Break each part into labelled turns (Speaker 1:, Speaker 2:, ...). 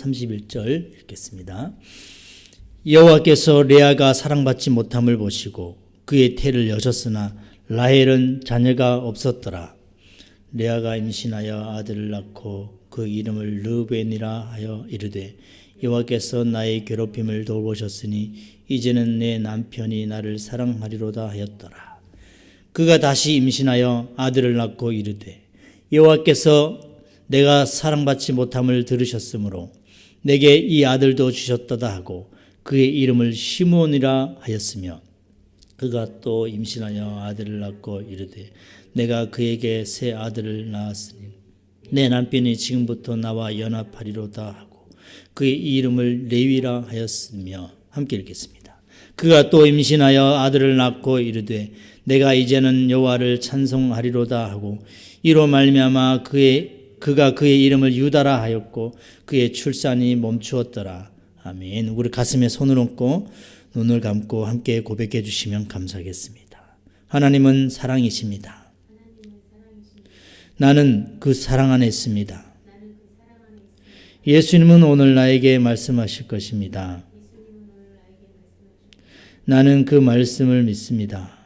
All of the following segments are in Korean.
Speaker 1: 31절 읽겠습니다. 여호와께서 레아가 사랑받지 못함을 보시고 그의 태를 여셨으나 라헬은 자녀가 없었더라. 레아가 임신하여 아들을 낳고 그 이름을 르우벤이라 하여 이르되 여호와께서 나의 괴롭힘을 돌보셨으니 이제는 내 남편이 나를 사랑하리로다 하였더라. 그가 다시 임신하여 아들을 낳고 이르되 여호와께서 내가 사랑받지 못함을 들으셨으므로 내게 이 아들도 주셨도다 하고 그의 이름을 시므온이라 하였으며 그가 또 임신하여 아들을 낳고 이르되 내가 그에게 새 아들을 낳았으니 내 남편이 지금부터 나와 연합하리로다 하고 그의 이름을 레위라 하였으며 함께 읽겠습니다. 그가 또 임신하여 아들을 낳고 이르되 내가 이제는 여호와를 찬송하리로다 하고 이로 말미암아 그가 그의 이름을 유다라 하였고 그의 출산이 멈추었더라. 아멘. 우리 가슴에 손을 얹고 눈을 감고 함께 고백해 주시면 감사하겠습니다. 하나님은 사랑이십니다. 나는 그 사랑 안에 있습니다. 예수님은 오늘 나에게 말씀하실 것입니다. 나는 그 말씀을 믿습니다.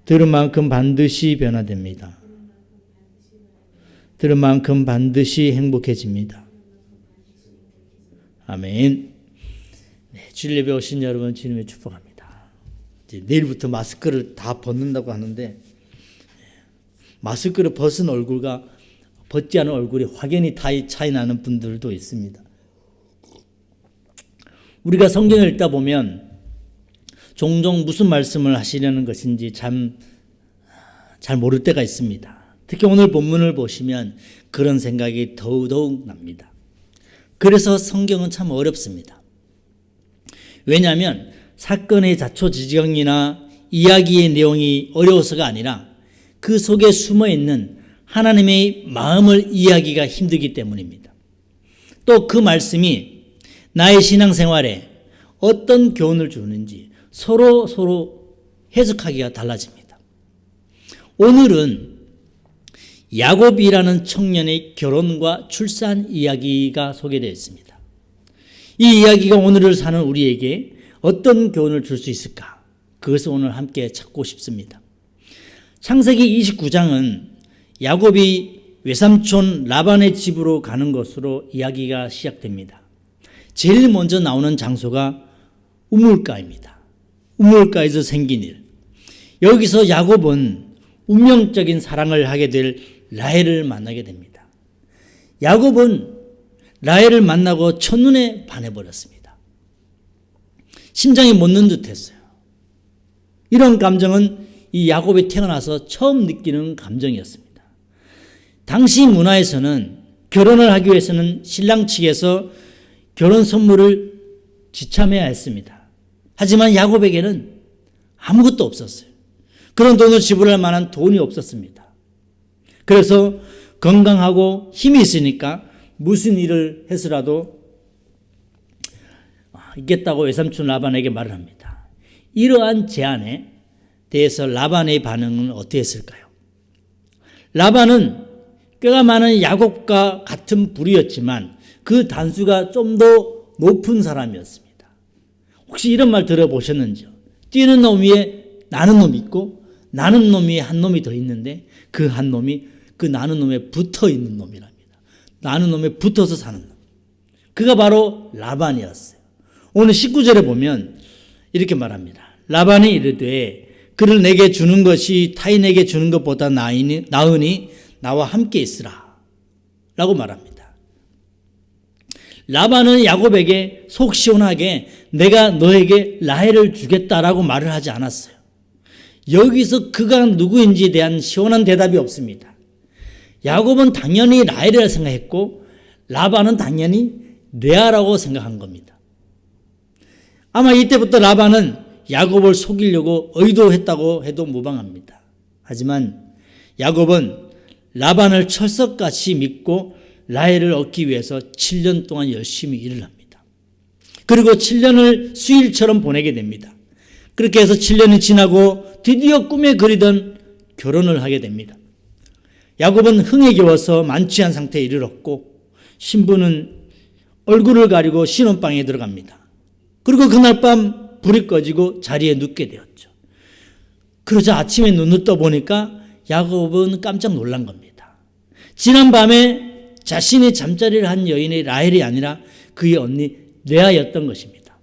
Speaker 1: 들은 만큼 반드시 변화됩니다. 들은 만큼 반드시 행복해집니다. 아멘. 네, 주일 예배 오신 여러분 주님의 축복합니다. 이제 내일부터 마스크를 다 벗는다고 하는데 마스크를 벗은 얼굴과 벗지 않은 얼굴이 확연히 차이 나는 분들도 있습니다. 우리가 성경을 읽다 보면 종종 무슨 말씀을 하시려는 것인지 잘 모를 때가 있습니다. 특히 오늘 본문을 보시면 그런 생각이 더더욱 납니다. 그래서 성경은 참 어렵습니다. 왜냐하면 사건의 자초지경이나 이야기의 내용이 어려워서가 아니라 그 속에 숨어있는 하나님의 마음을 이해하기가 힘들기 때문입니다. 또 그 말씀이 나의 신앙생활에 어떤 교훈을 주는지 서로 해석하기가 달라집니다. 오늘은 야곱이라는 청년의 결혼과 출산 이야기가 소개되어 있습니다. 이 이야기가 오늘을 사는 우리에게 어떤 교훈을 줄 수 있을까? 그것을 오늘 함께 찾고 싶습니다. 창세기 29장은 야곱이 외삼촌 라반의 집으로 가는 것으로 이야기가 시작됩니다. 제일 먼저 나오는 장소가 우물가입니다. 우물가에서 생긴 일. 여기서 야곱은 운명적인 사랑을 하게 될 라헬을 만나게 됩니다. 야곱은 라헬을 만나고 첫눈에 반해버렸습니다. 심장이 멎는 듯했어요. 이런 감정은 이 야곱이 태어나서 처음 느끼는 감정이었습니다. 당시 문화에서는 결혼을 하기 위해서는 신랑 측에서 결혼 선물을 지참해야 했습니다. 하지만 야곱에게는 아무것도 없었어요. 그런 돈을 지불할 만한 돈이 없었습니다. 그래서 건강하고 힘이 있으니까 무슨 일을 해서라도 있겠다고 외삼촌 라반에게 말을 합니다. 이러한 제안에 대해서 라반의 반응은 어땠을까요? 라반은 꾀가 많은 야곱과 같은 부류였지만 그 단수가 좀 더 높은 사람이었습니다. 혹시 이런 말 들어보셨는지요? 뛰는 놈 위에 나는 놈이 있고 나는 놈 위에 한 놈이 더 있는데 그 한 놈이 그 나는 놈에 붙어 있는 놈이랍니다. 나는 놈에 붙어서 사는 놈. 그가 바로 라반이었어요. 오늘 19절에 보면 이렇게 말합니다. 라반이 이르되 그를 내게 주는 것이 타인에게 주는 것보다 나으니 나와 함께 있으라 라고 말합니다. 라반은 야곱에게 속 시원하게 내가 너에게 라헬을 주겠다라고 말을 하지 않았어요. 여기서 그가 누구인지에 대한 시원한 대답이 없습니다. 야곱은 당연히 라헬이라 생각했고 라반은 당연히 레아라고 생각한 겁니다. 아마 이때부터 라반은 야곱을 속이려고 의도했다고 해도 무방합니다. 하지만 야곱은 라반을 철석같이 믿고 라헬을 얻기 위해서 7년 동안 열심히 일을 합니다. 그리고 7년을 수일처럼 보내게 됩니다. 그렇게 해서 7년이 지나고 드디어 꿈에 그리던 결혼을 하게 됩니다. 야곱은 흥에 겨워서 만취한 상태에 이르렀고 신부는 얼굴을 가리고 신혼방에 들어갑니다. 그리고 그날 밤 불이 꺼지고 자리에 눕게 되었죠. 그러자 아침에 눈을 떠보니까 야곱은 깜짝 놀란 겁니다. 지난 밤에 자신이 잠자리를 한 여인이 라헬이 아니라 그의 언니 레아였던 것입니다.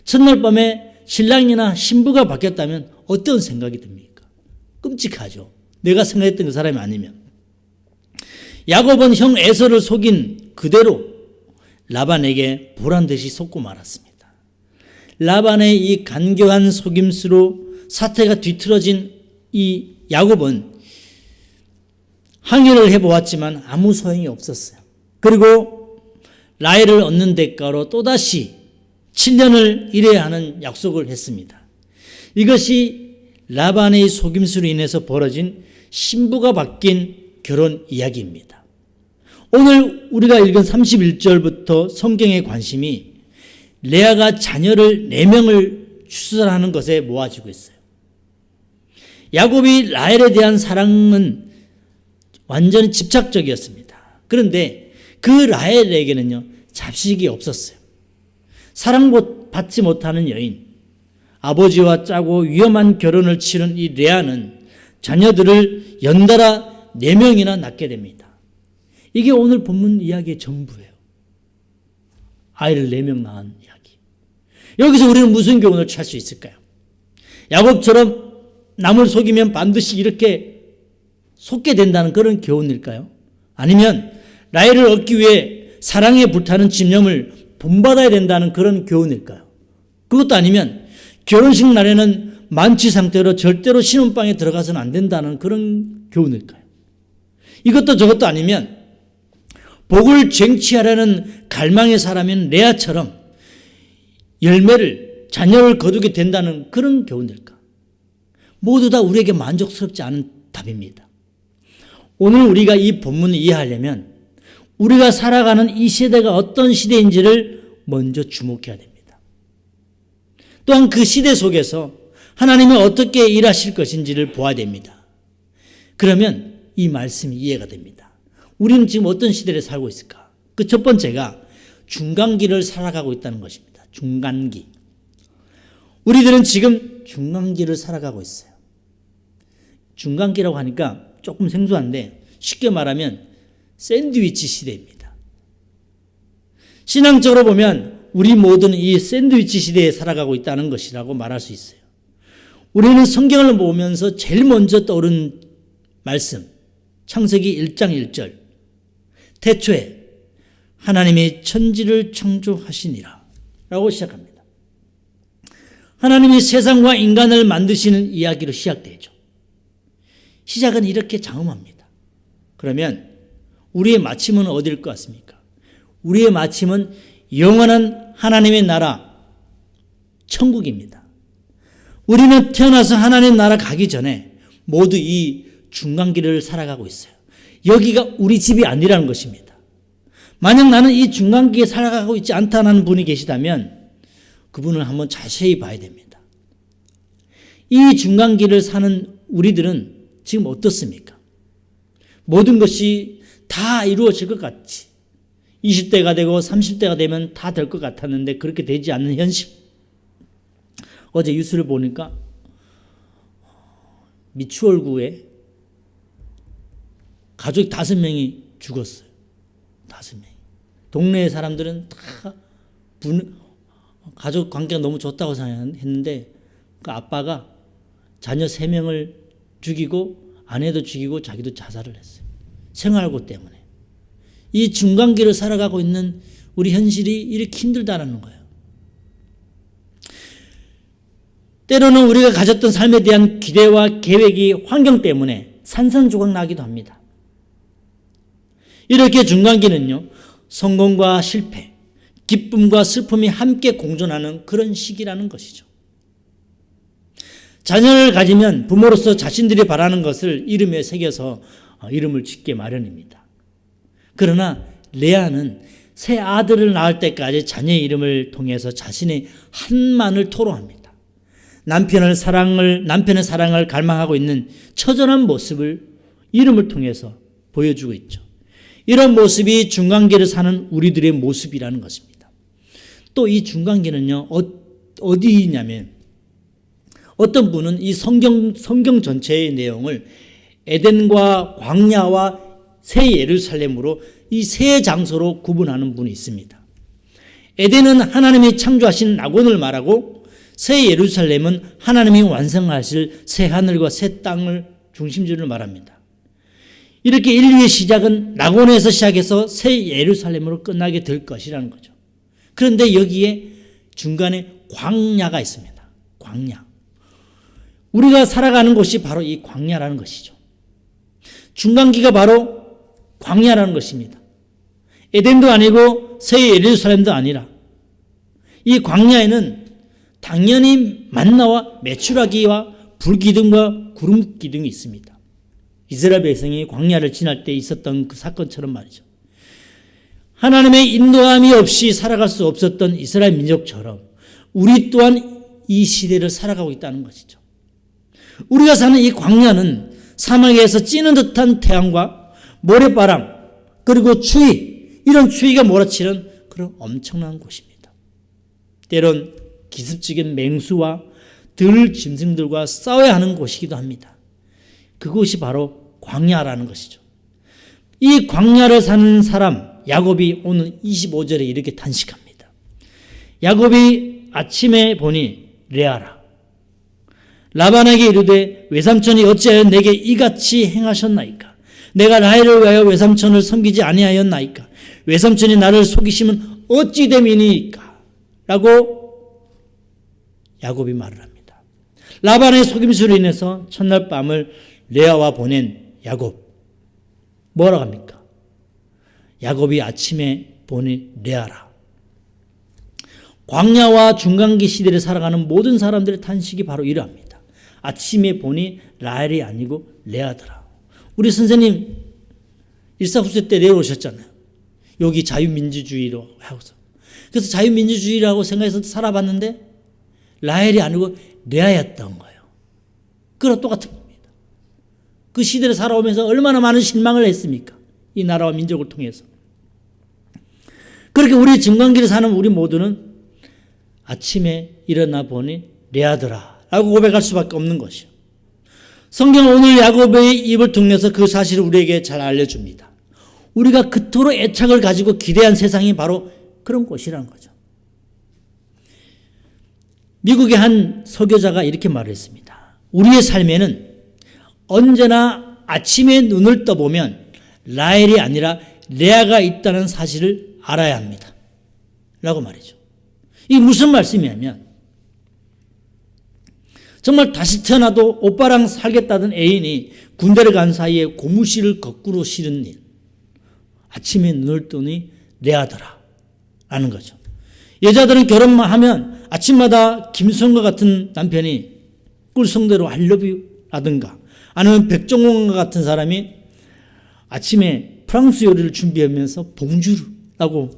Speaker 1: 첫날 밤에 신랑이나 신부가 바뀌었다면 어떤 생각이 듭니까? 끔찍하죠. 내가 생각했던 그 사람이 아니면. 야곱은 형 에서를 속인 그대로 라반에게 보란듯이 속고 말았습니다. 라반의 이 간교한 속임수로 사태가 뒤틀어진 이 야곱은 항의를 해보았지만 아무 소용이 없었어요. 그리고 라헬을 얻는 대가로 또다시 7년을 일해야 하는 약속을 했습니다. 이것이 라반의 속임수로 인해서 벌어진 신부가 바뀐 결혼 이야기입니다. 오늘 우리가 읽은 31절부터 성경의 관심이 레아가 자녀를 4명을 출산하는 것에 모아지고 있어요. 야곱이 라헬에 대한 사랑은 완전히 집착적이었습니다. 그런데 그 라헬에게는요, 잡식이 없었어요. 사랑받지 못하는 여인, 아버지와 짜고 위험한 결혼을 치른 이 레아는 자녀들을 연달아 4명이나 낳게 됩니다. 이게 오늘 본문 이야기의 전부예요. 아이를 4명 낳은 이야기. 여기서 우리는 무슨 교훈을 찾을 수 있을까요? 야곱처럼 남을 속이면 반드시 이렇게 속게 된다는 그런 교훈일까요? 아니면 라헬을 얻기 위해 사랑에 불타는 집념을 본받아야 된다는 그런 교훈일까요? 그것도 아니면 결혼식 날에는 만취 상태로 절대로 신혼방에 들어가서는 안 된다는 그런 교훈일까요? 이것도 저것도 아니면 복을 쟁취하려는 갈망의 사람인 레아처럼 열매를, 자녀를 거두게 된다는 그런 교훈일까? 모두 다 우리에게 만족스럽지 않은 답입니다. 오늘 우리가 이 본문을 이해하려면 우리가 살아가는 이 시대가 어떤 시대인지를 먼저 주목해야 됩니다. 또한 그 시대 속에서 하나님이 어떻게 일하실 것인지를 보아야 됩니다. 그러면 이 말씀이 이해가 됩니다. 우리는 지금 어떤 시대를 살고 있을까? 그 첫 번째가 중간기를 살아가고 있다는 것입니다. 중간기. 우리들은 지금 중간기를 살아가고 있어요. 중간기라고 하니까 조금 생소한데 쉽게 말하면 샌드위치 시대입니다. 신앙적으로 보면 우리 모두는 이 샌드위치 시대에 살아가고 있다는 것이라고 말할 수 있어요. 우리는 성경을 보면서 제일 먼저 떠오른 말씀, 창세기 1장 1절. 태초에 하나님이 천지를 창조하시니라 라고 시작합니다. 하나님이 세상과 인간을 만드시는 이야기로 시작되죠. 시작은 이렇게 장엄합니다. 그러면 우리의 마침은 어디일 것 같습니까? 우리의 마침은 영원한 하나님의 나라, 천국입니다. 우리는 태어나서 하나님 나라 가기 전에 모두 이 중간길을 살아가고 있어요. 여기가 우리 집이 아니라는 것입니다. 만약 나는 이 중간길에 살아가고 있지 않다는 분이 계시다면 그분을 한번 자세히 봐야 됩니다. 이 중간길을 사는 우리들은 지금 어떻습니까? 모든 것이 다 이루어질 것 같이 20대가 되고 30대가 되면 다 될 것 같았는데 그렇게 되지 않는 현실. 어제 뉴스를 보니까 미추홀구에 가족 5명이 죽었어요. 5명이. 동네 사람들은 다 가족 관계가 너무 좋다고 생각했는데 그 아빠가 자녀 3명을 죽이고 아내도 죽이고 자기도 자살을 했어요. 생활고 때문에. 이 중간길을 살아가고 있는 우리 현실이 이렇게 힘들다는 거예요. 때로는 우리가 가졌던 삶에 대한 기대와 계획이 환경 때문에 산산조각 나기도 합니다. 이렇게 중간기는요, 성공과 실패, 기쁨과 슬픔이 함께 공존하는 그런 시기라는 것이죠. 자녀를 가지면 부모로서 자신들이 바라는 것을 이름에 새겨서 이름을 짓게 마련입니다. 그러나 레아는 새 아들을 낳을 때까지 자녀의 이름을 통해서 자신의 한만을 토로합니다. 남편의 사랑을 갈망하고 있는 처절한 모습을 이름을 통해서 보여주고 있죠. 이런 모습이 중간계를 사는 우리들의 모습이라는 것입니다. 또 이 중간계는요, 어디 있냐면, 어떤 분은 이 성경 전체의 내용을 에덴과 광야와 새 예루살렘으로 이 세 장소로 구분하는 분이 있습니다. 에덴은 하나님이 창조하신 낙원을 말하고, 새 예루살렘은 하나님이 완성하실 새 하늘과 새 땅을 중심지를 말합니다. 이렇게 인류의 시작은 낙원에서 시작해서 새 예루살렘으로 끝나게 될 것이라는 거죠. 그런데 여기에 중간에 광야가 있습니다. 광야. 우리가 살아가는 곳이 바로 이 광야라는 것이죠. 중간기가 바로 광야라는 것입니다. 에덴도 아니고 새 예루살렘도 아니라 이 광야에는 당연히 만나와 메추라기와 불기둥과 구름기둥이 있습니다. 이스라엘 백성이 광야를 지날 때 있었던 그 사건처럼 말이죠. 하나님의 인도함이 없이 살아갈 수 없었던 이스라엘 민족처럼 우리 또한 이 시대를 살아가고 있다는 것이죠. 우리가 사는 이 광야는 사막에서 찌는 듯한 태양과 모래바람 그리고 추위, 이런 추위가 몰아치는 그런 엄청난 곳입니다. 때론 기습적인 맹수와 들 짐승들과 싸워야 하는 곳이기도 합니다. 그곳이 바로 광야라는 것이죠. 이 광야를 사는 사람 야곱이 오늘 25절에 이렇게 탄식합니다. 야곱이 아침에 보니 레아라. 라반에게 이르되 외삼촌이 어찌하여 내게 이같이 행하셨나이까? 내가 라헬을 위하여 외삼촌을 섬기지 아니하였나이까? 외삼촌이 나를 속이시면 어찌 됨이니까? 라고 야곱이 말을 합니다. 라반의 속임수로 인해서 첫날 밤을 레아와 보낸 야곱. 뭐라고 합니까? 야곱이 아침에 보니 레아라. 광야와 중간기 시대를 살아가는 모든 사람들의 탄식이 바로 이러합니다. 아침에 보니 라헬이 아니고 레아더라. 우리 선생님 일사후세 때 내려오셨잖아요. 여기 자유민주주의로 하고서. 그래서 자유민주주의라고 생각해서 살아봤는데 라헬이 아니고 레아였던 거예요. 그거랑 똑같은 겁니다. 그 시대를 살아오면서 얼마나 많은 실망을 했습니까? 이 나라와 민족을 통해서. 그렇게 우리 중간기를 사는 우리 모두는 아침에 일어나 보니 레아더라 라고 고백할 수밖에 없는 것이요. 성경은 오늘 야곱의 입을 통해서 그 사실을 우리에게 잘 알려줍니다. 우리가 그토록 애착을 가지고 기대한 세상이 바로 그런 곳이라는 거죠. 미국의 한 설교자가 이렇게 말했습니다. 우리의 삶에는 언제나 아침에 눈을 떠보면 라헬이 아니라 레아가 있다는 사실을 알아야 합니다. 라고 말이죠. 이게 무슨 말씀이냐면 정말 다시 태어나도 오빠랑 살겠다던 애인이 군대를 간 사이에 고무실을 거꾸로 실은 일. 아침에 눈을 뜨니 레아더라 라는 거죠. 여자들은 결혼만 하면 아침마다 김수현과 같은 남편이 꿀성대로 I love you 라든가 아니면 백종원과 같은 사람이 아침에 프랑스 요리를 준비하면서 봉주르라고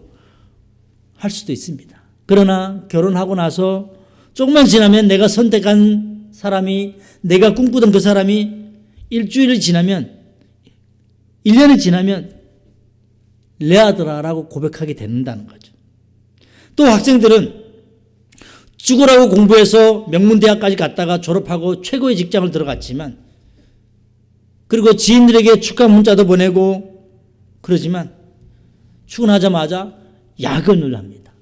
Speaker 1: 할 수도 있습니다. 그러나 결혼하고 나서 조금만 지나면 내가 선택한 사람이, 내가 꿈꾸던 그 사람이 일주일이 지나면, 1년이 지나면 레아더라라고 고백하게 된다는 거죠. 또 학생들은 죽으라고 공부해서 명문대학까지 갔다가 졸업하고 최고의 직장을 들어갔지만, 그리고 지인들에게 축하 문자도 보내고 그러지만 출근하자마자 야근을 합니다.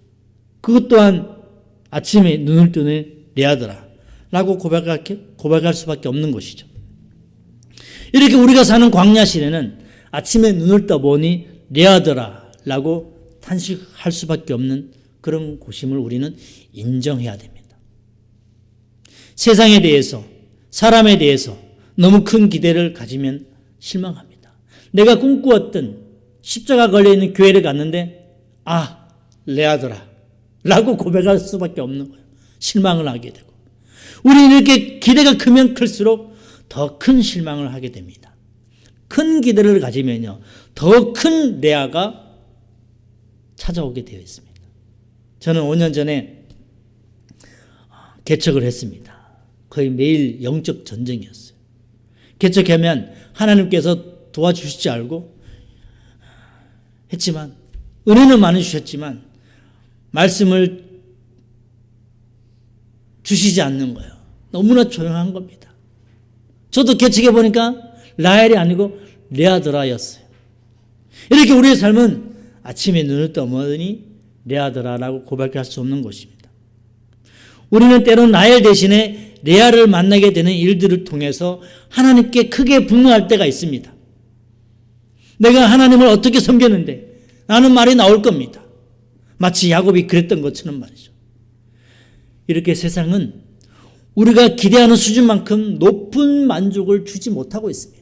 Speaker 1: 그것 또한 아침에 눈을 뜨는 레아더라 라고 고백할 수밖에 없는 것이죠. 이렇게 우리가 사는 광야 시대는 아침에 눈을 떠보니 레아더라 라고 탄식할 수밖에 없는 그런 곳임을 우리는 인정해야 됩니다. 세상에 대해서, 사람에 대해서 너무 큰 기대를 가지면 실망합니다. 내가 꿈꾸었던 십자가 걸려있는 교회를 갔는데 레아더라 라고 고백할 수밖에 없는 거예요. 실망을 하게 되고. 우리는 이렇게 기대가 크면 클수록 더 큰 실망을 하게 됩니다. 큰 기대를 가지면요, 더 큰 레아가 찾아오게 되어 있습니다. 저는 5년 전에 개척을 했습니다. 거의 매일 영적 전쟁이었어요. 개척하면 하나님께서 도와주실지 알고 했지만, 은혜는 많이 주셨지만 말씀을 주시지 않는 거예요. 너무나 조용한 겁니다. 저도 개척해 보니까 라헬이 아니고 레아드라였어요. 이렇게 우리의 삶은 아침에 눈을 떠보니 레아드라라고 고백할 수 없는 것입니다. 우리는 때론 라헬 대신에 레아를 만나게 되는 일들을 통해서 하나님께 크게 분노할 때가 있습니다. 내가 하나님을 어떻게 섬겼는데 라는 말이 나올 겁니다. 마치 야곱이 그랬던 것처럼 말이죠. 이렇게 세상은 우리가 기대하는 수준만큼 높은 만족을 주지 못하고 있습니다.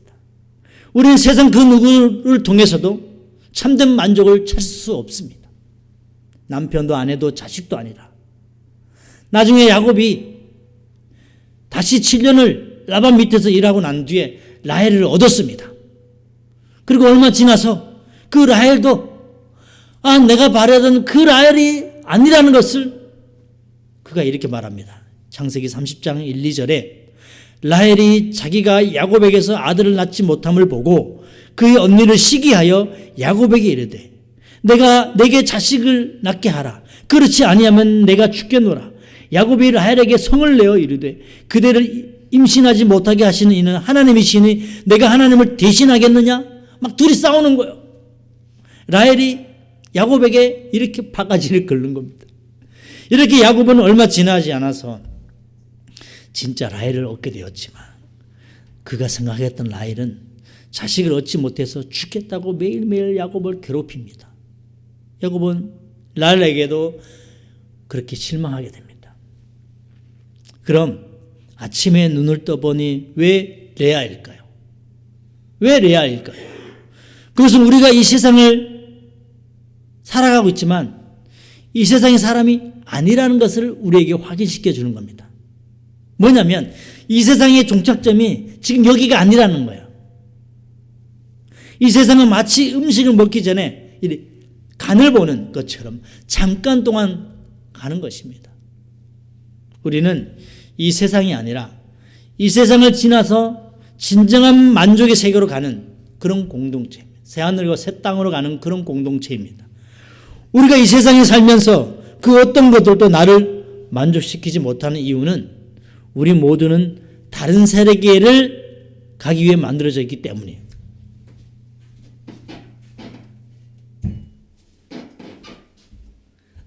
Speaker 1: 우리는 세상 그 누구를 통해서도 참된 만족을 찾을 수 없습니다. 남편도 아내도 자식도 아니라. 나중에 야곱이 다시 7년을 라반 밑에서 일하고 난 뒤에 라헬을 얻었습니다. 그리고 얼마 지나서 그 라헬도 내가 바라던 그 라헬이 아니라는 것을 그가 이렇게 말합니다. 창세기 30장 1, 2절에 라헬이 자기가 야곱에게서 아들을 낳지 못함을 보고 그의 언니를 시기하여 야곱에게 이르되 내게 자식을 낳게 하라. 그렇지 아니하면 내가 죽겠노라. 야곱이 라헬에게 성을 내어 이르되 그대를 임신하지 못하게 하시는 이는 하나님이시니 내가 하나님을 대신하겠느냐? 막 둘이 싸우는 거예요. 라헬이 야곱에게 이렇게 바가지를 긁는 겁니다. 이렇게 야곱은 얼마 지나지 않아서 진짜 라헬을 얻게 되었지만 그가 생각했던 라헬은 자식을 얻지 못해서 죽겠다고 매일매일 야곱을 괴롭힙니다. 야곱은 라헬에게도 그렇게 실망하게 됩니다. 그럼 아침에 눈을 떠보니 왜 레아일까요? 왜 레아일까요? 그것은 우리가 이 세상을 살아가고 있지만 이 세상의 사람이 아니라는 것을 우리에게 확인시켜 주는 겁니다. 뭐냐면 이 세상의 종착점이 지금 여기가 아니라는 거예요. 이 세상은 마치 음식을 먹기 전에 간을 보는 것처럼 잠깐 동안 가는 것입니다. 우리는 이 세상이 아니라 이 세상을 지나서 진정한 만족의 세계로 가는 그런 공동체입니다. 새하늘과 새 땅으로 가는 그런 공동체입니다. 우리가 이 세상에 살면서 그 어떤 것들도 나를 만족시키지 못하는 이유는 우리 모두는 다른 세계를 가기 위해 만들어져 있기 때문이에요.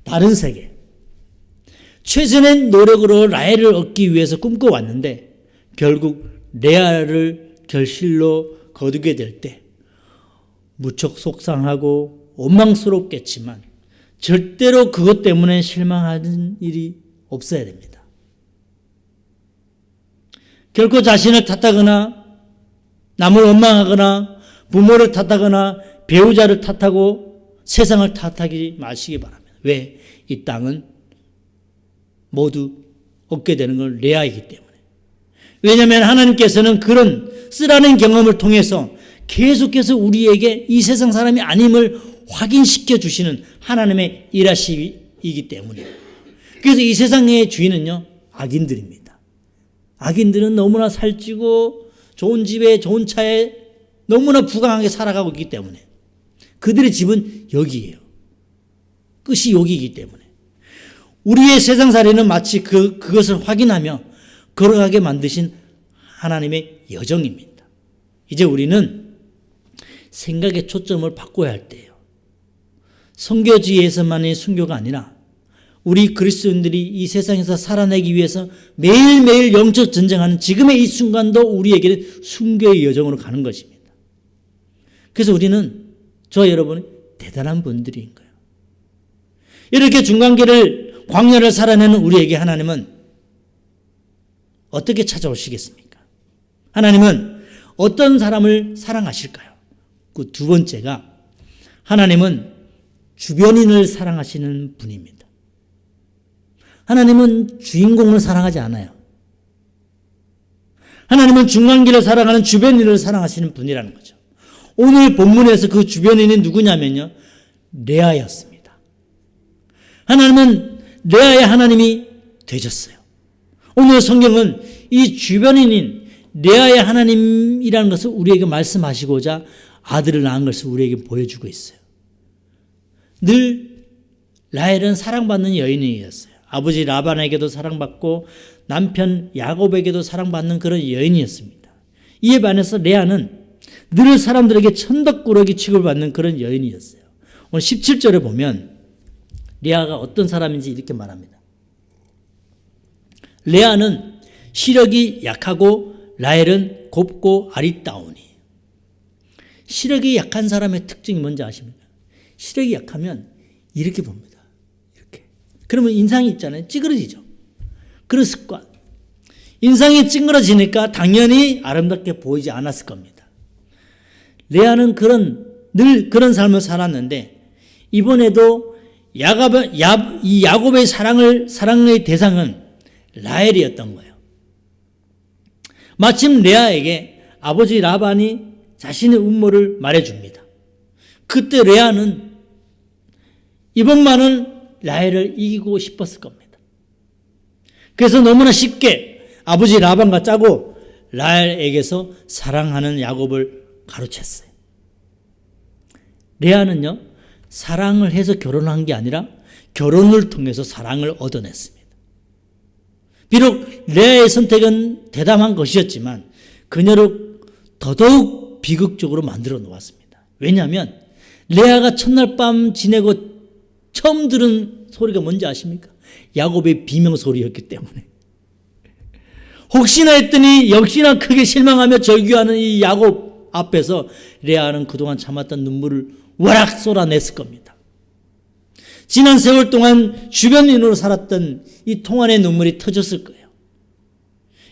Speaker 1: 다른 세계. 최선의 노력으로 라헬을 얻기 위해서 꿈꿔왔는데 결국 레아를 결실로 거두게 될 때 무척 속상하고 원망스럽겠지만 절대로 그것 때문에 실망하는 일이 없어야 됩니다. 결코 자신을 탓하거나 남을 원망하거나 부모를 탓하거나 배우자를 탓하고 세상을 탓하지 마시기 바랍니다. 왜? 이 땅은 모두 얻게 되는 건 레아이기 때문에. 왜냐하면 하나님께서는 그런 쓰라는 경험을 통해서 계속해서 우리에게 이 세상 사람이 아님을 확인시켜 주시는 하나님의 일하시기 때문이에요. 그래서 이 세상의 주인은요, 악인들입니다. 악인들은 너무나 살찌고 좋은 집에 좋은 차에 너무나 부강하게 살아가고 있기 때문에 그들의 집은 여기예요. 끝이 여기이기 때문에 우리의 세상살이는 마치 그것을 확인하며 걸어가게 만드신 하나님의 여정입니다. 이제 우리는 생각의 초점을 바꿔야 할 때예요. 선교지에서만의 순교가 아니라 우리 그리스도인들이 이 세상에서 살아내기 위해서 매일매일 영적 전쟁하는 지금의 이 순간도 우리에게는 순교의 여정으로 가는 것입니다. 그래서 우리는 저와 여러분이 대단한 분들인 거예요. 이렇게 중간길을 광야를 살아내는 우리에게 하나님은 어떻게 찾아오시겠습니까? 하나님은 어떤 사람을 사랑하실까요? 그 두 번째가 하나님은 주변인을 사랑하시는 분입니다. 하나님은 주인공을 사랑하지 않아요. 하나님은 중간길을 살아가는 주변인을 사랑하시는 분이라는 거죠. 오늘 본문에서 그 주변인이 누구냐면요, 레아였습니다. 하나님은 레아의 하나님이 되셨어요. 오늘 성경은 이 주변인인 레아의 하나님이라는 것을 우리에게 말씀하시고자 아들을 낳은 것을 우리에게 보여주고 있어요. 늘 라헬은 사랑받는 여인이었어요. 아버지 라반에게도 사랑받고 남편 야곱에게도 사랑받는 그런 여인이었습니다. 이에 반해서 레아는 늘 사람들에게 천덕꾸러기 취급받는 그런 여인이었어요. 오늘 17절에 보면 레아가 어떤 사람인지 이렇게 말합니다. 레아는 시력이 약하고 라헬은 곱고 아리따우니. 시력이 약한 사람의 특징이 뭔지 아십니까? 시력이 약하면 이렇게 봅니다. 이렇게. 그러면 인상이 있잖아요. 찌그러지죠. 그런 습관. 인상이 찌그러지니까 당연히 아름답게 보이지 않았을 겁니다. 레아는 늘 그런 삶을 살았는데 이번에도 이 야곱의 사랑의 대상은 라헬이었던 거예요. 마침 레아에게 아버지 라반이 자신의 음모를 말해줍니다. 그때 레아는 이번만은 라헬을 이기고 싶었을 겁니다. 그래서 너무나 쉽게 아버지 라반과 짜고 라헬에게서 사랑하는 야곱을 가로챘어요. 레아는요, 사랑을 해서 결혼한 게 아니라 결혼을 통해서 사랑을 얻어냈습니다. 비록 레아의 선택은 대담한 것이었지만 그녀를 더더욱 비극적으로 만들어 놓았습니다. 왜냐하면 레아가 첫날 밤 지내고 처음 들은 소리가 뭔지 아십니까? 야곱의 비명소리였기 때문에. 혹시나 했더니 역시나 크게 실망하며 절규하는 이 야곱 앞에서 레아는 그동안 참았던 눈물을 와락 쏟아냈을 겁니다. 지난 세월 동안 주변인으로 살았던 이 통안의 눈물이 터졌을 거예요.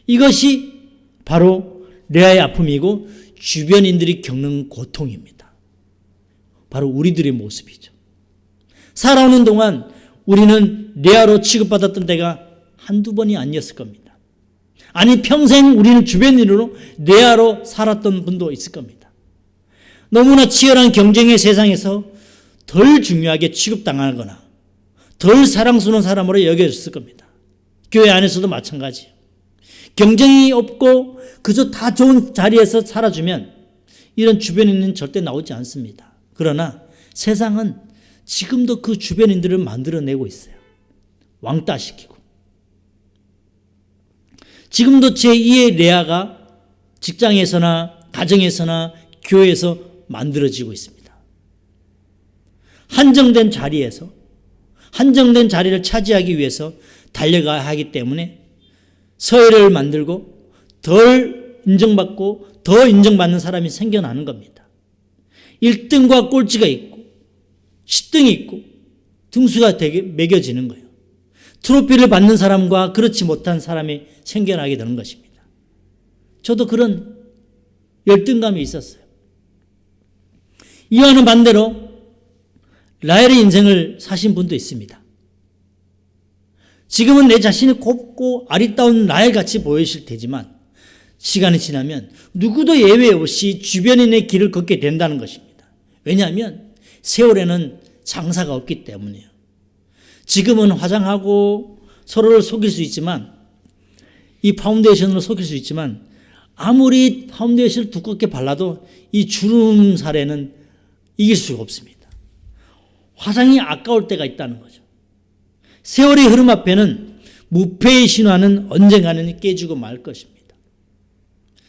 Speaker 1: 이것이 바로 레아의 아픔이고 주변인들이 겪는 고통입니다. 바로 우리들의 모습이죠. 살아오는 동안 우리는 레아로 취급받았던 때가 한두 번이 아니었을 겁니다. 아니 평생 우리는 주변인으로 레아로 살았던 분도 있을 겁니다. 너무나 치열한 경쟁의 세상에서 덜 중요하게 취급당하거나 덜 사랑스러운 사람으로 여겨졌을 겁니다. 교회 안에서도 마찬가지예요. 경쟁이 없고 그저 다 좋은 자리에서 살아주면 이런 주변인은 절대 나오지 않습니다. 그러나 세상은 지금도 그 주변인들을 만들어내고 있어요. 왕따시키고. 지금도 제2의 레아가 직장에서나 가정에서나 교회에서 만들어지고 있습니다. 한정된 자리에서 한정된 자리를 차지하기 위해서 달려가야 하기 때문에 서열을 만들고 덜 인정받고 더 인정받는 사람이 생겨나는 겁니다. 1등과 꼴찌가 있고 10등이 있고 등수가 되게 매겨지는 거예요. 트로피를 받는 사람과 그렇지 못한 사람이 생겨나게 되는 것입니다. 저도 그런 열등감이 있었어요. 이와는 반대로 라헬의 인생을 사신 분도 있습니다. 지금은 내 자신이 곱고 아리따운 라헬같이 보이실 테지만 시간이 지나면 누구도 예외 없이 주변인의 길을 걷게 된다는 것입니다. 왜냐하면 세월에는 장사가 없기 때문이에요. 지금은 화장하고 서로를 속일 수 있지만 이 파운데이션으로 속일 수 있지만 아무리 파운데이션을 두껍게 발라도 이 주름살에는 이길 수가 없습니다. 화장이 아까울 때가 있다는 거죠. 세월의 흐름 앞에는 무패의 신화는 언젠가는 깨지고 말 것입니다.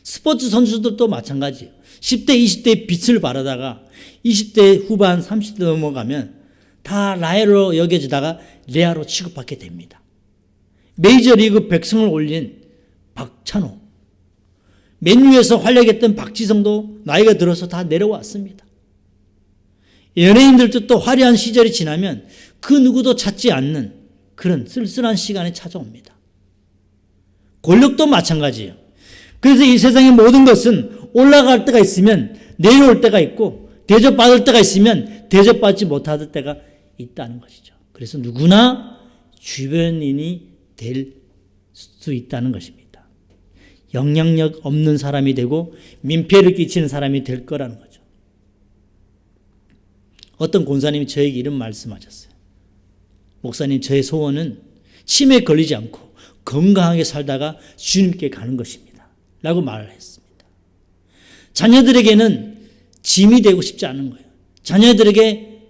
Speaker 1: 스포츠 선수들도 마찬가지예요. 10대, 20대에 빛을 바라다가 20대 후반, 30대 넘어가면 다 라헬로 여겨지다가 레아로 취급받게 됩니다. 메이저리그 100승을 올린 박찬호, 맨유에서 활약했던 박지성도 나이가 들어서 다 내려왔습니다. 연예인들도 또 화려한 시절이 지나면 그 누구도 찾지 않는 그런 쓸쓸한 시간이 찾아옵니다. 권력도 마찬가지예요. 그래서 이 세상의 모든 것은 올라갈 때가 있으면 내려올 때가 있고 대접받을 때가 있으면 대접받지 못할 때가 있다는 것이죠. 그래서 누구나 주변인이 될 수 있다는 것입니다. 영향력 없는 사람이 되고 민폐를 끼치는 사람이 될 거라는 거죠. 어떤 권사님이 저에게 이런 말씀하셨어요. 목사님, 저의 소원은 치매에 걸리지 않고 건강하게 살다가 주님께 가는 것입니다. 라고 말을 했습니다. 자녀들에게는 짐이 되고 싶지 않은 거예요. 자녀들에게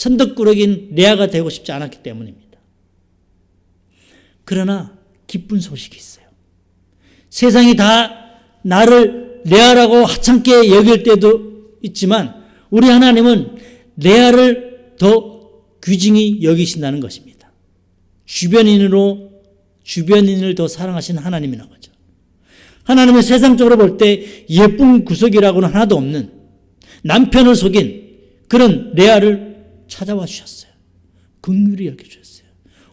Speaker 1: 천덕꾸러기인 레아가 되고 싶지 않았기 때문입니다. 그러나 기쁜 소식이 있어요. 세상이 다 나를 레아라고 하찮게 여길 때도 있지만 우리 하나님은 레아를 더 귀중히 여기신다는 것입니다. 주변인을 더 사랑하신 하나님이라는 거죠. 하나님은 세상적으로 볼 때 예쁜 구석이라고는 하나도 없는 남편을 속인 그런 레아를 찾아와 주셨어요. 긍휼히 여겨주셨어요.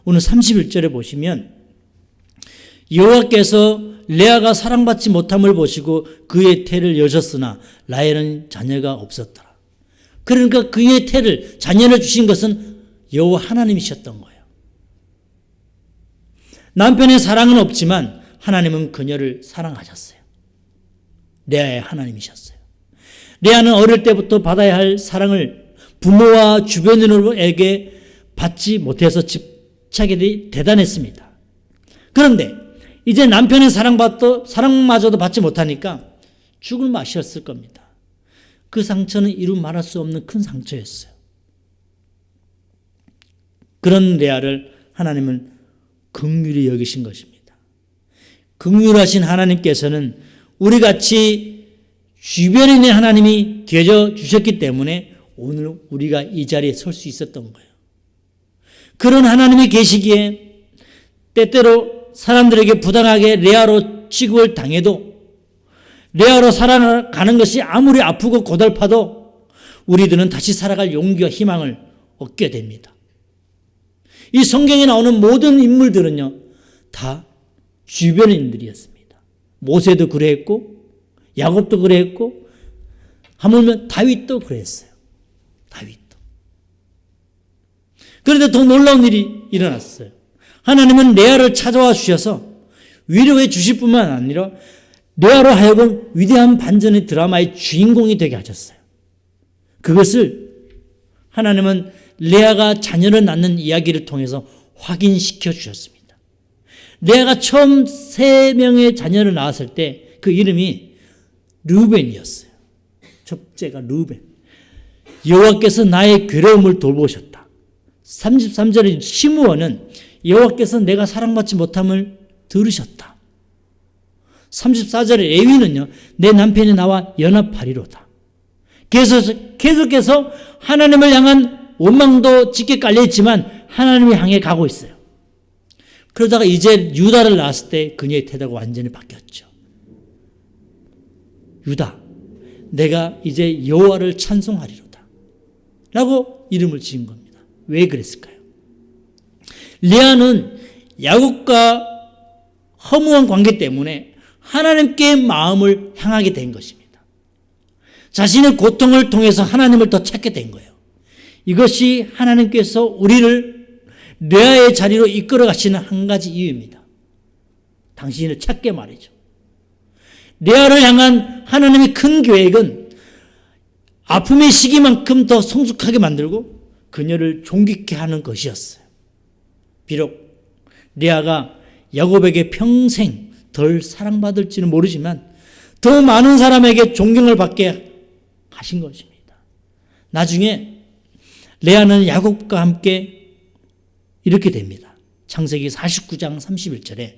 Speaker 1: 오늘 31절에 보시면 여호와께서 레아가 사랑받지 못함을 보시고 그의 태를 여셨으나 라헬은 자녀가 없었더라. 그러니까 그의 태를 자녀를 주신 것은 여호와 하나님이셨던 거예요. 남편의 사랑은 없지만 하나님은 그녀를 사랑하셨어요. 레아의 하나님이셨어요. 레아는 어릴 때부터 받아야 할 사랑을 부모와 주변인에게 받지 못해서 집착이 대단했습니다. 그런데 이제 남편의 사랑마저도 받지 못하니까 죽을 맛이었을 겁니다. 그 상처는 이루 말할 수 없는 큰 상처였어요. 그런 레아를 하나님은 긍휼히 여기신 것입니다. 긍휼하신 하나님께서는 우리같이 주변인의 하나님이 계셔 주셨기 때문에 오늘 우리가 이 자리에 설 수 있었던 거예요. 그런 하나님이 계시기에 때때로 사람들에게 부당하게 레아로 취급을 당해도 레아로 살아가는 것이 아무리 아프고 고달파도 우리들은 다시 살아갈 용기와 희망을 얻게 됩니다. 이 성경에 나오는 모든 인물들은요, 다 주변인들이었습니다. 모세도 그랬고, 야곱도 그랬고, 하물며 다윗도 그랬어요. 다윗도. 그런데 더 놀라운 일이 일어났어요. 하나님은 레아를 찾아와 주셔서 위로해 주실 뿐만 아니라 레아로 하여금 위대한 반전의 드라마의 주인공이 되게 하셨어요. 그것을 하나님은 레아가 자녀를 낳는 이야기를 통해서 확인시켜 주셨습니다. 레아가 처음 3명의 자녀를 낳았을 때 그 이름이 르우벤이었어요. 첫째가 르우벤. 여호와께서 나의 괴로움을 돌보셨다. 33절의 시므온은 여호와께서 내가 사랑받지 못함을 들으셨다. 34절의 레위는요, 내 남편이 나와 연합하리로다. 계속해서 하나님을 향한 원망도 짙게 깔려있지만 하나님을 향해 가고 있어요. 그러다가 이제 유다를 낳았을 때 그녀의 태도가 완전히 바뀌었죠. 유다, 내가 이제 여호와를 찬송하리로다 라고 이름을 지은 겁니다. 왜 그랬을까요? 레아는 야곱과 허무한 관계 때문에 하나님께 마음을 향하게 된 것입니다. 자신의 고통을 통해서 하나님을 더 찾게 된 거예요. 이것이 하나님께서 우리를 레아의 자리로 이끌어 가시는 한 가지 이유입니다. 당신을 찾게 말이죠. 레아를 향한 하나님의 큰 계획은 아픔의 시기만큼 더 성숙하게 만들고 그녀를 존귀케 하는 것이었어요. 비록 레아가 야곱에게 평생 덜 사랑받을지는 모르지만 더 많은 사람에게 존경을 받게 하신 것입니다. 나중에 레아는 야곱과 함께 이렇게 됩니다. 창세기 49장 31절에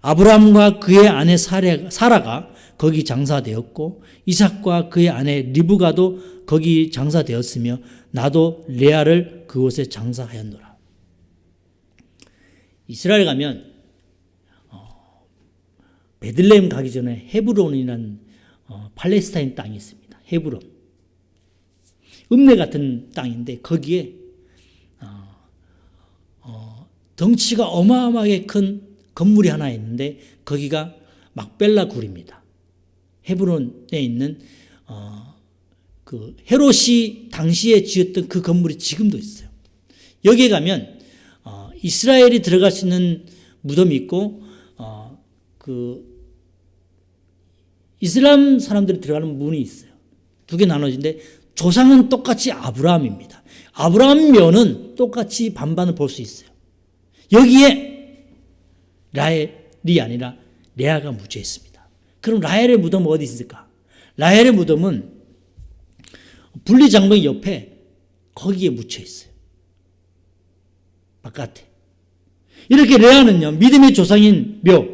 Speaker 1: 아브라함과 그의 아내 사라가 거기 장사되었고 이삭과 그의 아내 리브가도 거기 장사되었으며 나도 레아를 그곳에 장사하였노라. 이스라엘 가면 베들레헴 가기 전에 헤브론이라는 팔레스타인 땅이 있습니다. 헤브론. 읍내 같은 땅인데 거기에 덩치가 어마어마하게 큰 건물이 하나 있는데 거기가 막벨라 굴입니다. 헤브론에 있는 그 헤롯이 당시에 지었던 그 건물이 지금도 있어요. 여기에 가면 이스라엘이 들어갈 수 있는 무덤이 있고 그 이슬람 사람들이 들어가는 문이 있어요. 두 개 나눠진데 조상은 똑같이 아브라함입니다. 아브라함 묘는 똑같이 반반을 볼 수 있어요. 여기에 라헬이 아니라 레아가 묻혀있습니다. 그럼 라헬의 무덤은 어디 있을까? 라헬의 무덤은 분리장벽 옆에 거기에 묻혀 있어요. 바깥에. 이렇게 레아는요, 믿음의 조상인 묘,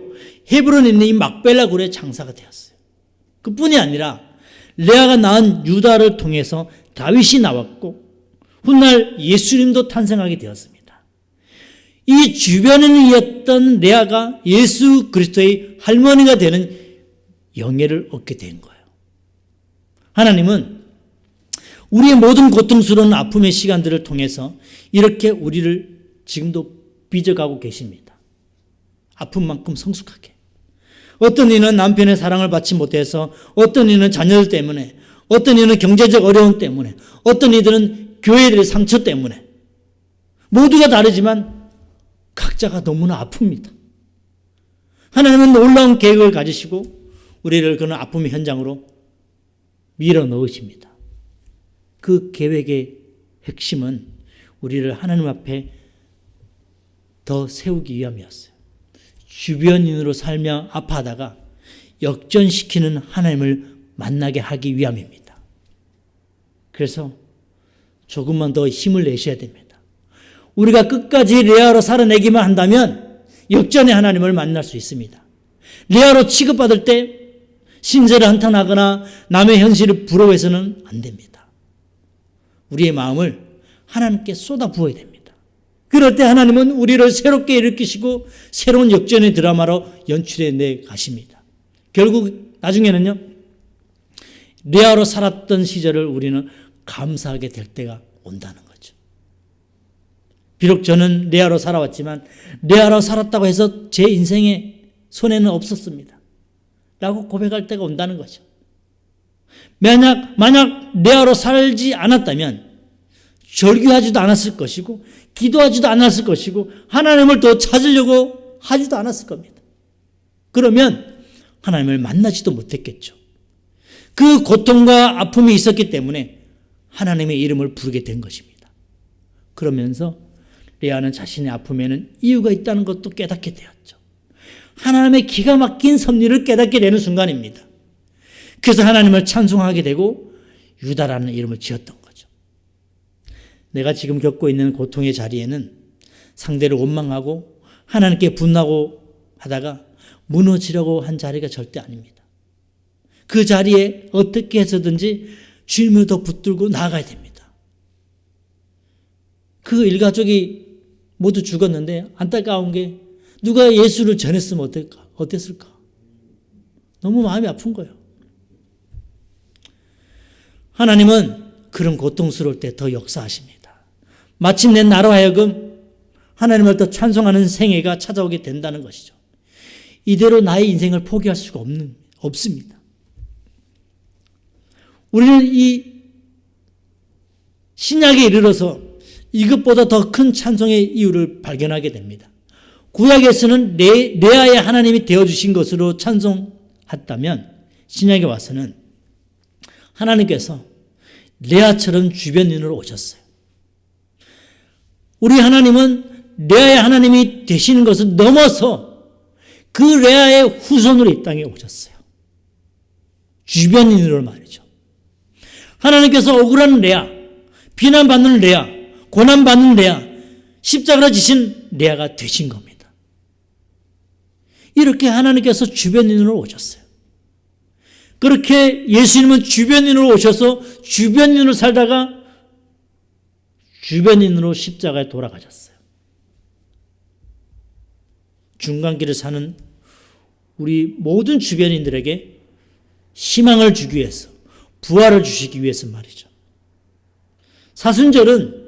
Speaker 1: 헤브론에 있는 이 막벨라 굴의 장사가 되었어요. 그뿐이 아니라 레아가 낳은 유다를 통해서 다윗이 나왔고 훗날 예수님도 탄생하게 되었습니다. 이 주변인이었던 레아가 예수 그리스도의 할머니가 되는 영예를 얻게 된 거예요. 하나님은 우리의 모든 고통스러운 아픔의 시간들을 통해서 이렇게 우리를 지금도 빚어가고 계십니다. 아픈 만큼 성숙하게. 어떤 이는 남편의 사랑을 받지 못해서, 어떤 이는 자녀들 때문에, 어떤 이는 경제적 어려움 때문에, 어떤 이들은 교회들의 상처 때문에, 모두가 다르지만 각자가 너무나 아픕니다. 하나님은 놀라운 계획을 가지시고 우리를 그런 아픔의 현장으로 밀어 넣으십니다. 그 계획의 핵심은 우리를 하나님 앞에 더 세우기 위함이었어요. 주변인으로 살며 아파하다가 역전시키는 하나님을 만나게 하기 위함입니다. 그래서 조금만 더 힘을 내셔야 됩니다. 우리가 끝까지 레아로 살아내기만 한다면 역전의 하나님을 만날 수 있습니다. 레아로 취급받을 때 신세를 한탄하거나 남의 현실을 부러워해서는 안 됩니다. 우리의 마음을 하나님께 쏟아 부어야 됩니다. 그럴 때 하나님은 우리를 새롭게 일으키시고 새로운 역전의 드라마로 연출해 내 가십니다. 결국 나중에는요, 레아로 살았던 시절을 우리는 감사하게 될 때가 온다는 거죠. 비록 저는 레아로 살아왔지만 레아로 살았다고 해서 제 인생에 손해는 없었습니다. 라고 고백할 때가 온다는 거죠. 만약 레아로 살지 않았다면 절규하지도 않았을 것이고 기도하지도 않았을 것이고 하나님을 더 찾으려고 하지도 않았을 겁니다. 그러면 하나님을 만나지도 못했겠죠. 그 고통과 아픔이 있었기 때문에 하나님의 이름을 부르게 된 것입니다. 그러면서 레아는 자신의 아픔에는 이유가 있다는 것도 깨닫게 되었죠. 하나님의 기가 막힌 섭리를 깨닫게 되는 순간입니다. 그래서 하나님을 찬송하게 되고 유다라는 이름을 지었던 거죠. 내가 지금 겪고 있는 고통의 자리에는 상대를 원망하고 하나님께 분하고 하다가 무너지려고 한 자리가 절대 아닙니다. 그 자리에 어떻게 해서든지 주님을 더 붙들고 나아가야 됩니다. 그 일가족이 모두 죽었는데 안타까운 게 누가 예수를 전했으면 어땠을까? 너무 마음이 아픈 거예요. 하나님은 그런 고통스러울 때 더 역사하십니다. 마침내 나로 하여금 하나님을 더 찬송하는 생애가 찾아오게 된다는 것이죠. 이대로 나의 인생을 포기할 수가 없습니다. 우리는 이 신약에 이르러서 이것보다 더 큰 찬송의 이유를 발견하게 됩니다. 구약에서는 레아의 하나님이 되어주신 것으로 찬송했다면 신약에 와서는 하나님께서 레아처럼 주변인으로 오셨어요. 우리 하나님은 레아의 하나님이 되시는 것을 넘어서 그 레아의 후손으로 이 땅에 오셨어요. 주변인으로 말이죠. 하나님께서 억울한 레아, 비난받는 레아, 고난받는 레아, 십자가로 지신 레아가 되신 겁니다. 이렇게 하나님께서 주변인으로 오셨어요. 그렇게 예수님은 주변인으로 오셔서 주변인으로 살다가 주변인으로 십자가에 돌아가셨어요. 중간길을 사는 우리 모든 주변인들에게 희망을 주기 위해서, 부활을 주시기 위해서 말이죠. 사순절은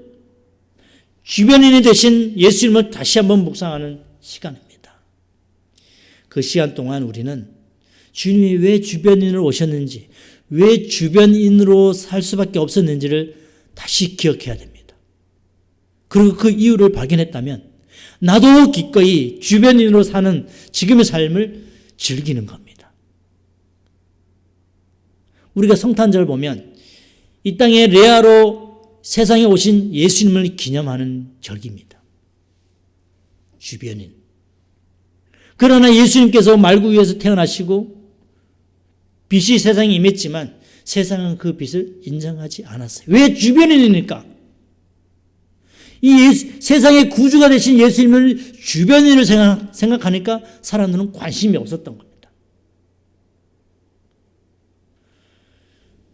Speaker 1: 주변인이 되신 예수님을 다시 한번 묵상하는 시간입니다. 그 시간 동안 우리는 주님이 왜 주변인으로 오셨는지, 왜 주변인으로 살 수밖에 없었는지를 다시 기억해야 됩니다. 그리고 그 이유를 발견했다면 나도 기꺼이 주변인으로 사는 지금의 삶을 즐기는 겁니다. 우리가 성탄절을 보면 이 땅에 레아로 세상에 오신 예수님을 기념하는 절기입니다. 주변인. 그러나 예수님께서 말구유에서 태어나시고 빛이 세상에 임했지만 세상은 그 빛을 인정하지 않았어요. 왜 주변인입니까? 세상의 구주가 되신 예수님을 주변인을 생각하니까 사람들은 관심이 없었던 겁니다.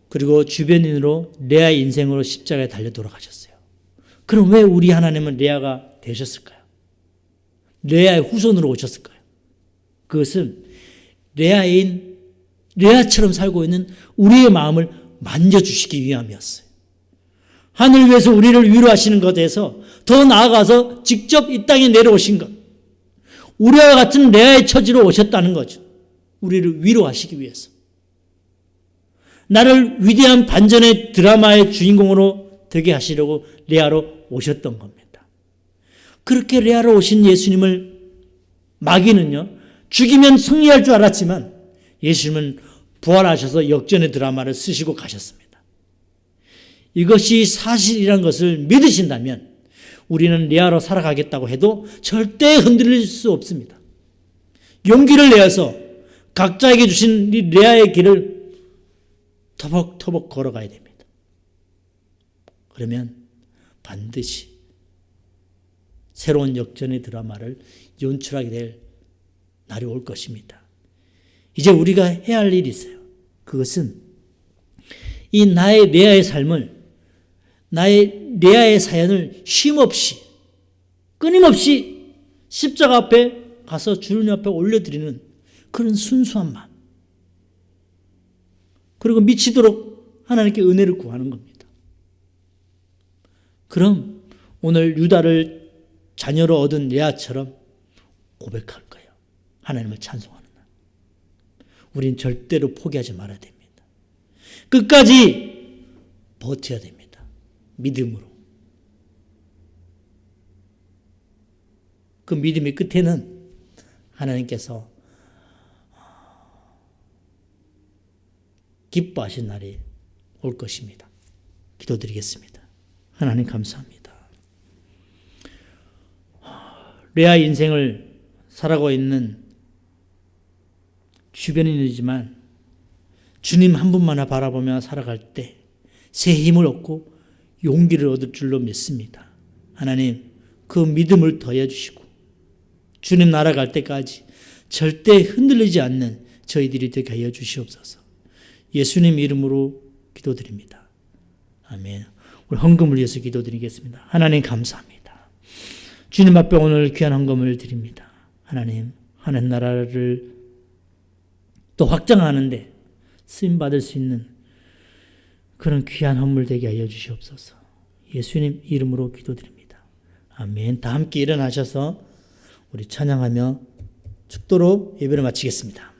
Speaker 1: 그리고 주변인으로 레아의 인생으로 십자가에 달려 돌아가셨어요. 그럼 왜 우리 하나님은 레아가 되셨을까요? 레아의 후손으로 오셨을까요? 그것은 레아처럼 살고 있는 우리의 마음을 만져주시기 위함이었어요. 하늘 위에서 우리를 위로하시는 것에서 더 나아가서 직접 이 땅에 내려오신 것. 우리와 같은 레아의 처지로 오셨다는 거죠. 우리를 위로하시기 위해서. 나를 위대한 반전의 드라마의 주인공으로 되게 하시려고 레아로 오셨던 겁니다. 그렇게 레아로 오신 예수님을 마귀는요, 죽이면 승리할 줄 알았지만 예수님은 부활하셔서 역전의 드라마를 쓰시고 가셨습니다. 이것이 사실이란 것을 믿으신다면 우리는 레아로 살아가겠다고 해도 절대 흔들릴 수 없습니다. 용기를 내어서 각자에게 주신 이 레아의 길을 터벅터벅 걸어가야 됩니다. 그러면 반드시 새로운 역전의 드라마를 연출하게 될 날이 올 것입니다. 이제 우리가 해야 할 일이 있어요. 그것은 이 나의 레아의 삶을, 나의 레아의 사연을 쉼없이 끊임없이 십자가 앞에 가서 주님 앞에 올려드리는 그런 순수한 마음, 그리고 미치도록 하나님께 은혜를 구하는 겁니다. 그럼 오늘 유다를 자녀로 얻은 레아처럼 고백할 거예요. 하나님을 찬송하는 날. 우린 절대로 포기하지 말아야 됩니다. 끝까지 버텨야 됩니다. 믿음으로. 그 믿음의 끝에는 하나님께서 기뻐하신 날이 올 것입니다. 기도드리겠습니다. 하나님 감사합니다. 레아 인생을 살아가고 있는 주변인이지만 주님 한 분만을 바라보며 살아갈 때 새 힘을 얻고 용기를 얻을 줄로 믿습니다. 하나님, 그 믿음을 더해 주시고 주님 나라갈 때까지 절대 흔들리지 않는 저희들이 되게 하여 주시옵소서. 예수님 이름으로 기도드립니다. 아멘. 우리 헌금을 위해서 기도드리겠습니다. 하나님 감사합니다. 주님 앞에 오늘 귀한 헌금을 드립니다. 하나님, 하나님 나라를 또 확장하는데 쓰임받을 수 있는 그런 귀한 헌물 되게 하여 주시옵소서. 예수님 이름으로 기도드립니다. 아멘. 다 함께 일어나셔서 우리 찬양하며 축도로 예배를 마치겠습니다.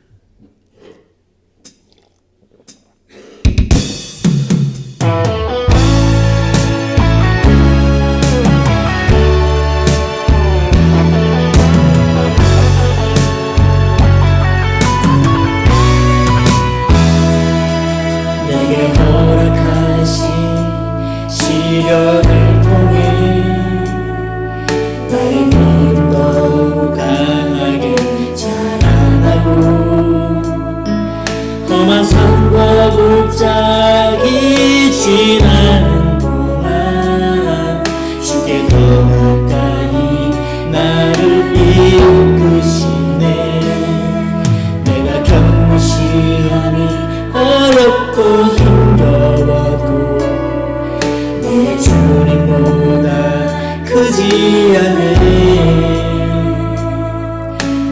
Speaker 2: 시련을 통해 나의 믿음 더욱 강하게 자라나고 험한 산과 골짜기 지나는 동안 주께 더 가까이 나를 이끄시네. 내가 겪는 시련이 어렵고 힘겨워도 내 주님보다 크지 않네.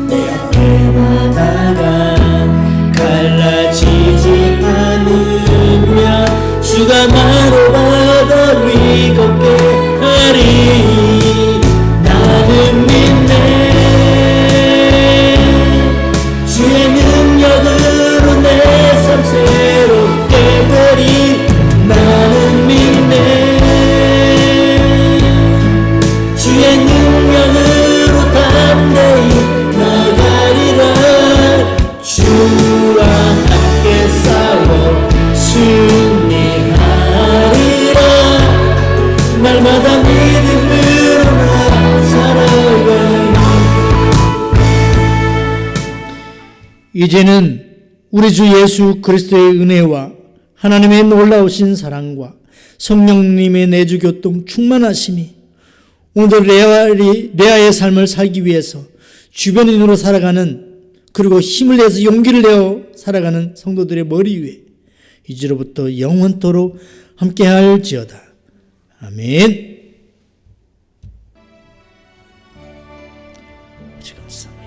Speaker 2: 내 앞에만 나가 갈라지지 않으면 주가 나로 바다 위 걷게 하리. 나는 믿네. 주의 능력으로 내 삶 새롭게 되리. 나는 믿네. 주의 능력으로 담대히 나가리라. 주와 함께 싸워 승리하리라. 날마다 믿음으로 나 살아가리.
Speaker 1: 이제는 우리 주 예수 그리스도의 은혜와 하나님의 놀라우신 사랑과 성령님의 내주교통 충만하심이 오늘 레아의 삶을 살기 위해서 주변인으로 살아가는, 그리고 힘을 내서 용기를 내어 살아가는 성도들의 머리 위에 이제로부터 영원토록 함께할지어다. 아멘. 감사합니다.